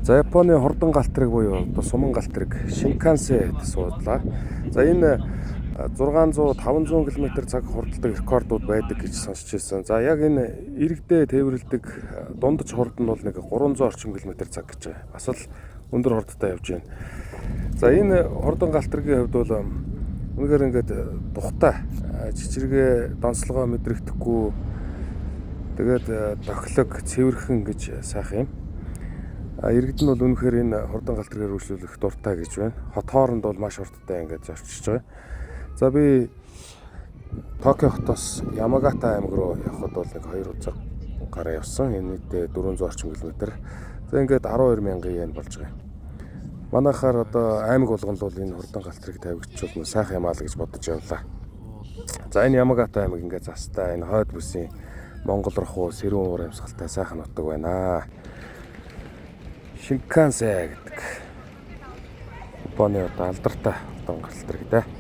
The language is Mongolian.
За Японы хурдан галтрыг буюу одоо суман галтрыг Шинкансэ гэж суудлаа. За энэ 600 500 км цаг хурдтай рекордууд байдаг гэж сонсч байсан. За яг энэ иргэдээ тээвэрлдэг дундаж хурд нь бол нэг 300 орчим км цаг гэж байгаа. Бас л өндөр хурдтай явж байна. За энэ хурдан галтргийн хувьд бол үнэхээр ингээд тухтай жижиргээ донцлогоо мэдрэгдэхгүй тэгээд тохилог цэвэрхэн гэж сайхан юм. Иргэд нь бол үнэхээр энэ хурдан галтрыг хөрвүүлэх дуртай гэж байна. Хот хооронд бол маш хурдтай ингээд завчиж байгаа. За би Токио хотоос Ямагата аймаг руу явхад бол нэг 2 удаа гараа явсан. Энэ нийтдээ 400 орчим км. За ингээд 12,000 yen болж байгаа. Манайхаар одоо аймаг болгон бол энэ хурдан галтрыг тавигдчихвол сайхан юм аа л гэж бодож явлаа. За энэ Ямагата аймаг ингээд застай энэ хойд бүсийн Монгол руу сэрүүн уур амьсгалтай сайхан нутаг байна. Шинкансэ гэдэг. Японы одоо алдартай хурдан галтрыг дээ.